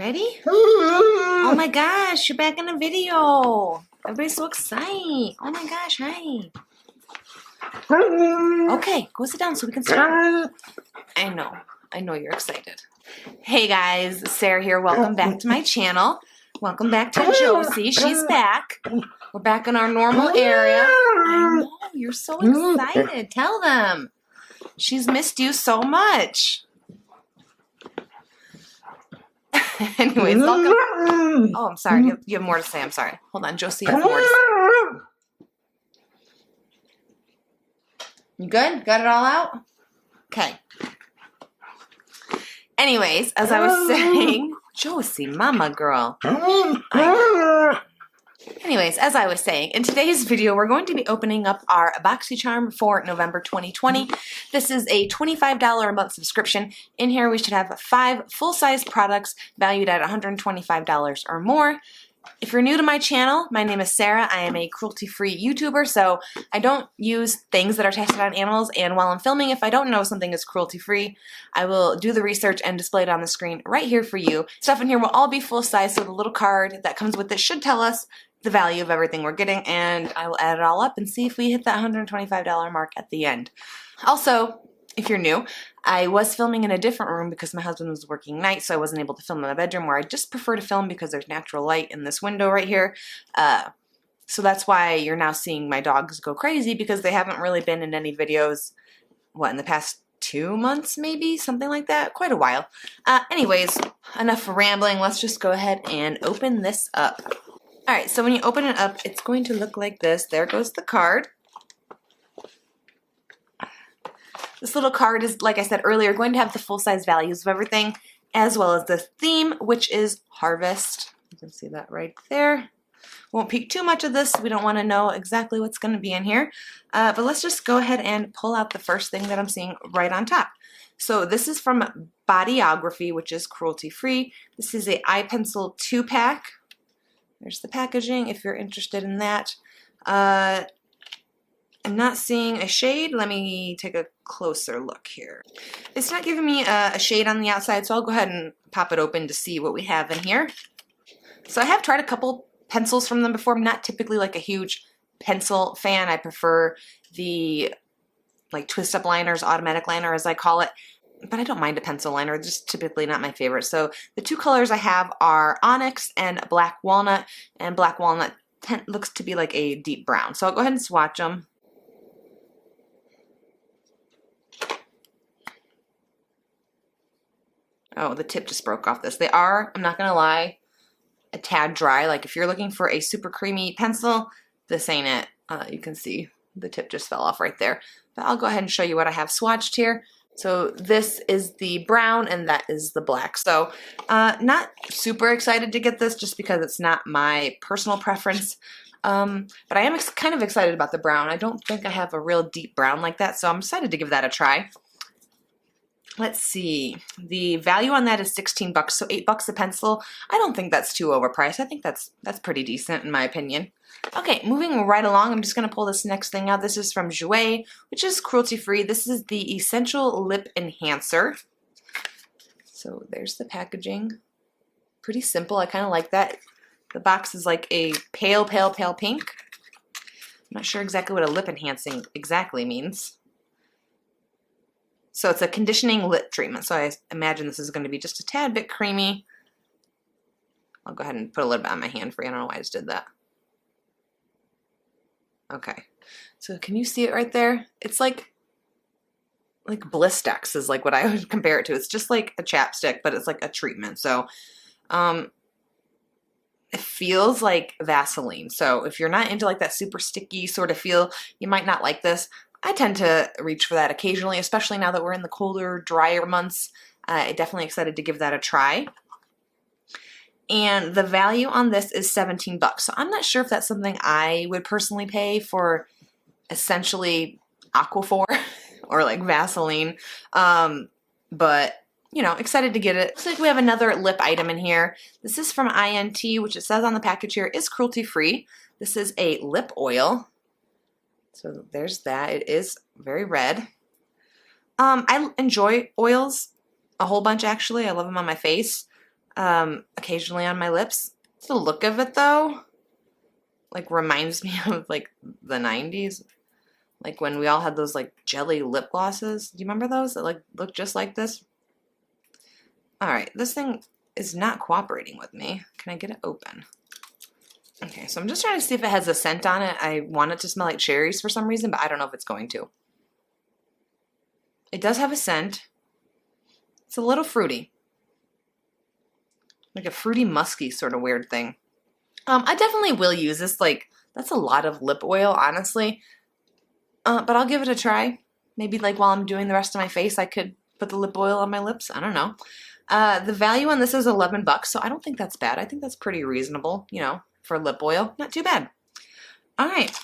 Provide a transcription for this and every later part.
Ready? Oh my gosh, you're back in the video. Everybody's so excited. Oh my gosh, hi. Okay, go sit down so we can start. I know you're excited. Hey guys, Sarah here. Welcome back to my channel. Welcome back to Josie. She's back. We're back in our normal area. I know, you're so excited. Tell them. She's missed you so much. Anyways, welcome. Oh, I'm sorry. You have more to say. I'm sorry. Hold on. Josie has more to say. You good? Got it all out? Okay. Anyways, as I was saying, Josie, mama girl. Anyways, as I was saying, in today's video, we're going to be opening up our Boxycharm for November 2020. This is a $25 a month subscription. In here, we should have 5 full-size products valued at $125 or more. If you're new to my channel, my name is Sarah. I am a cruelty-free YouTuber, so I don't use things that are tested on animals, and while I'm filming, if I don't know something is cruelty-free, I will do the research and display it on the screen right here for you. Stuff in here will all be full-size, so the little card that comes with it should tell us the value of everything we're getting, and I will add it all up and see if we hit that $125 mark at the end. Also, if you're new, I was filming in a different room because my husband was working night, so I wasn't able to film in my bedroom, where I just prefer to film because there's natural light in this window right here. So that's why you're now seeing my dogs go crazy, because they haven't really been in any videos, in the past 2 months maybe? Something like that. Quite a while. Anyways, enough rambling. Let's just go ahead and open this up. Alright, so when you open it up, it's going to look like this. There goes the card. This little card is, like I said earlier, going to have the full-size values of everything, as well as the theme, which is Harvest. You can see that right there. Won't peek too much of this. We don't want to know exactly what's going to be in here. But let's just go ahead and pull out the first thing that I'm seeing right on top. So this is from Audiography, which is cruelty-free. This is a eye pencil 2-pack. There's the packaging if you're interested in that. I'm not seeing a shade. Let me take a closer look here. It's not giving me a shade on the outside, so I'll go ahead and pop it open to see what we have in here. So I have tried a couple pencils from them before. I'm not typically like a huge pencil fan. I prefer the twist-up liners, automatic liner as I call it. But I don't mind a pencil liner, just typically not my favorite. So the 2 colors I have are Onyx and Black Walnut, and Black Walnut looks to be like a deep brown. So I'll go ahead and swatch them. Oh, the tip just broke off this. They are, I'm not going to lie, a tad dry. Like if you're looking for a super creamy pencil, this ain't it. You can see the tip just fell off right there. But I'll go ahead and show you what I have swatched here. So this is the brown and that is the black. So not super excited to get this just because it's not my personal preference. But I am kind of excited about the brown. I don't think I have a real deep brown like that, so I'm excited to give that a try. Let's see. The value on that is 16 bucks, so $8 a pencil. I don't think that's too overpriced. I think that's pretty decent in my opinion. Okay, moving right along, I'm just going to pull this next thing out. This is from Jouer, which is cruelty-free. This is the Essential Lip Enhancer. So there's the packaging. Pretty simple. I kind of like that. The box is like a pale, pale, pale pink. I'm not sure exactly what a lip enhancing exactly means. So it's a conditioning lip treatment. So I imagine this is going to be just a tad bit creamy. I'll go ahead and put a little bit on my hand for you. I don't know why I just did that. Okay. So can you see it right there? It's like Blistex is like what I would compare it to. It's just like a chapstick, but it's like a treatment. So it feels like Vaseline. So if you're not into like that super sticky sort of feel, you might not like this. I tend to reach for that occasionally, especially now that we're in the colder, drier months. I'm definitely excited to give that a try. And the value on this is 17 bucks. So I'm not sure if that's something I would personally pay for essentially Aquaphor or like Vaseline. But, you know, excited to get it. Looks like we have another lip item in here. This is from INT, which it says on the package here is cruelty-free. This is a lip oil. So there's that. It is very red. I enjoy oils a whole bunch, actually. I love them on my face. occasionally on my lips. The look of it though, like reminds me of like the 90s. Like when we all had those like jelly lip glosses. Do you remember those that like look just like this? All right, this thing is not cooperating with me. Can I get it open? Okay, so I'm just trying to see if it has a scent on it. I want it to smell like cherries for some reason, but I don't know if it's going to. It does have a scent. It's a little fruity. Like a fruity, musky sort of weird thing. I definitely will use this. Like, that's a lot of lip oil, honestly. But I'll give it a try. Maybe like while I'm doing the rest of my face, I could put the lip oil on my lips. I don't know. The value on this is $11, so I don't think that's bad. I think that's pretty reasonable, you know, for lip oil. Not too bad. All right,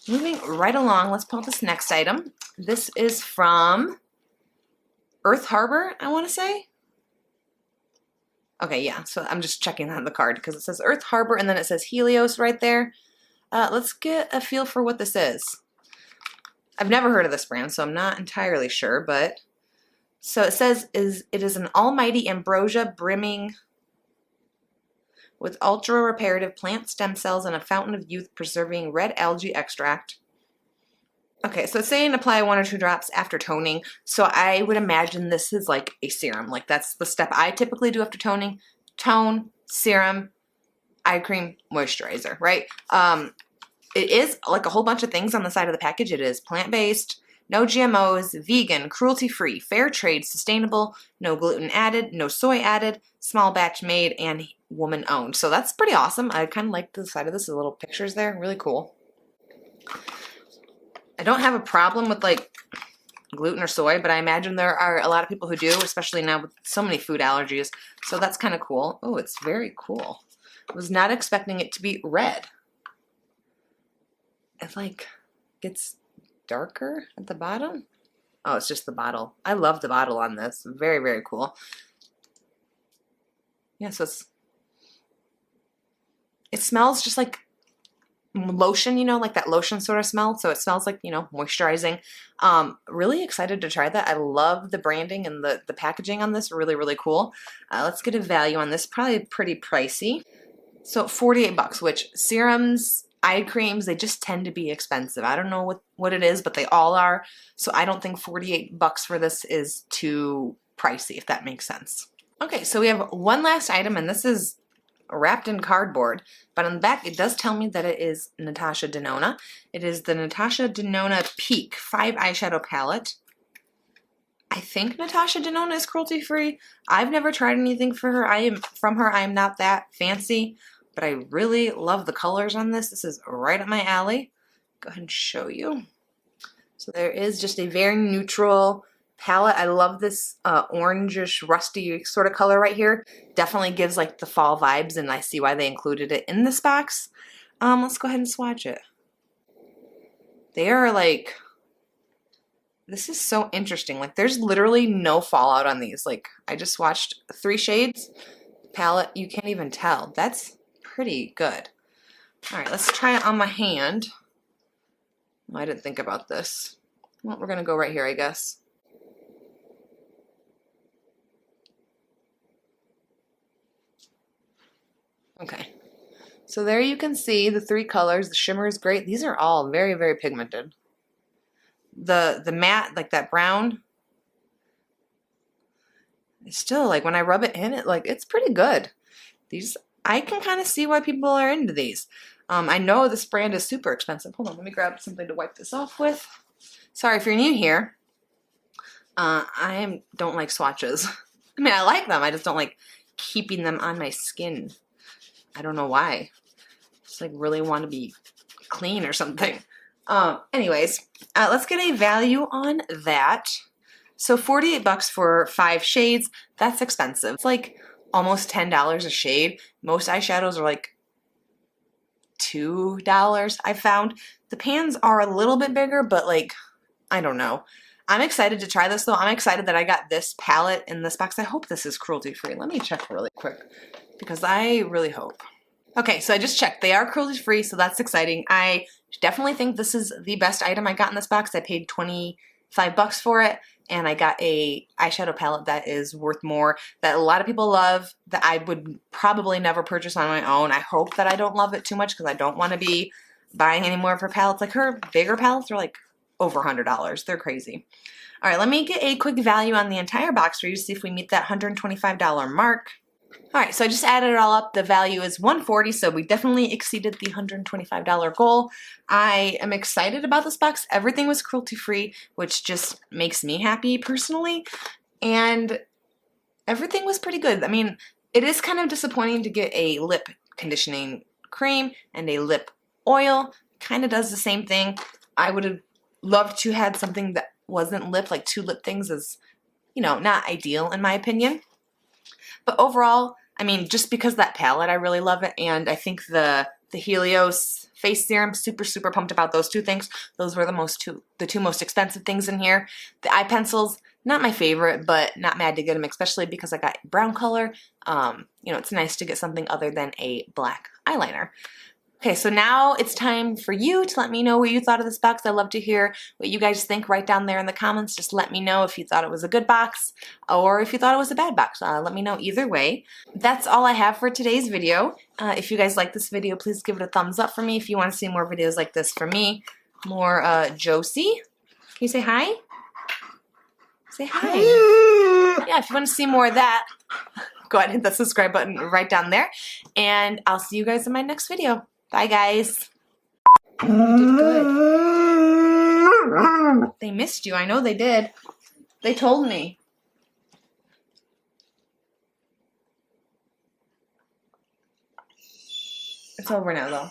moving right along. Let's pull out this next item. This is from Earth Harbor, I want to say. Okay, yeah, so I'm just checking on the card because it says Earth Harbor and then it says Helios right there. Let's get a feel for what this is. I've never heard of this brand, so I'm not entirely sure, but so it says it is an almighty ambrosia brimming with ultra reparative plant stem cells and a fountain of youth preserving red algae extract. Okay, so it's saying apply 1 or 2 drops after toning. So I would imagine this is like a serum. Like that's the step I typically do after toning. Tone, serum, eye cream, moisturizer, right? It is like a whole bunch of things on the side of the package. It is plant-based, no GMOs, vegan, cruelty-free, fair trade, sustainable, no gluten added, no soy added, small batch made, and woman-owned. So that's pretty awesome. I kind of like the side of this, the little pictures there. Really cool. I don't have a problem with like gluten or soy, but I imagine there are a lot of people who do, especially now with so many food allergies. So that's kind of cool. Oh, it's very cool. I was not expecting it to be red. It like gets darker at the bottom. Oh, it's just the bottle. I love the bottle on this. Very, very cool. Yeah, so it smells just like lotion, you know, like that lotion sort of smell. So it smells like, you know, moisturizing. Really excited to try that. I love the branding and the packaging on this. Really, really cool. Let's get a value on this. Probably pretty pricey. So $48, which serums, eye creams, they just tend to be expensive. I don't know what it is, but they all are. So I don't think $48 for this is too pricey, if that makes sense. Okay, so we have one last item, and this is wrapped in cardboard, but on the back it does tell me that it is Natasha Denona. It is the Natasha Denona Peak 5 eyeshadow palette. I think Natasha Denona is cruelty free. I've never tried anything for her. I am not that fancy, but I really love the colors on this. This is right up my alley. Go ahead and show you. So there is just a very neutral palette. I love this orangish rusty sort of color right here. Definitely gives like the fall vibes, and I see why they included it in this box. Let's go ahead and swatch it. They are like, this is so interesting. Like there's literally no fallout on these. Like I just swatched 3 shades. Palette, you can't even tell. That's pretty good. All right, let's try it on my hand. Oh, I didn't think about this. Well, we're gonna go right here, I guess. Okay, so there you can see the 3 colors. The shimmer is great. These are all very, very pigmented. The matte, like that brown, it's still like when I rub it in, it's pretty good. These, I can kind of see why people are into these. I know this brand is super expensive. Hold on, let me grab something to wipe this off with. Sorry if you're new here. I don't like swatches. I mean, I like them. I just don't like keeping them on my skin. I don't know why. Just like really want to be clean or something. Anyways, let's get a value on that. So $48 for 5 shades. That's expensive. It's like almost $10 a shade. Most eyeshadows are like $2, I found. The pans are a little bit bigger, but like, I don't know. I'm excited to try this though. I'm excited that I got this palette in this box. I hope this is cruelty free. Let me check really quick because I really hope. Okay, so I just checked. They are cruelty free, so that's exciting. I definitely think this is the best item I got in this box. I paid $25 for it. and I got a eyeshadow palette that is worth more, that a lot of people love, that I would probably never purchase on my own. I hope that I don't love it too much because I don't want to be buying any more of her palettes. Like her bigger palettes are like over $100. They're crazy. All right, let me get a quick value on the entire box for you to see if we meet that $125 mark. All right, so I just added it all up. The value is $140, so we definitely exceeded the $125 goal. I am excited about this box. Everything was cruelty-free, which just makes me happy personally, and everything was pretty good. I mean, it is kind of disappointing to get a lip conditioning cream and a lip oil. Kind of does the same thing. I would have loved to have something that wasn't lip, like 2 lip things is, you know, not ideal in my opinion. But overall, I mean, just because that palette, I really love it, and I think the Helios face serum, super pumped about those 2 things. Those were the two most expensive things in here. The eye pencils, not my favorite, but not mad to get them, especially because I got brown color. You know, it's nice to get something other than a black eyeliner. Okay, so now it's time for you to let me know what you thought of this box. I'd love to hear what you guys think right down there in the comments. Just let me know if you thought it was a good box or if you thought it was a bad box. Let me know either way. That's all I have for today's video. If you guys like this video, please give it a thumbs up for me. If you want to see more videos like this from me, more Josie. Can you say hi? Say hi. Yeah, if you want to see more of that, go ahead and hit that subscribe button right down there. And I'll see you guys in my next video. Bye, guys. You did good. They missed you. I know they did. They told me. It's over now, though.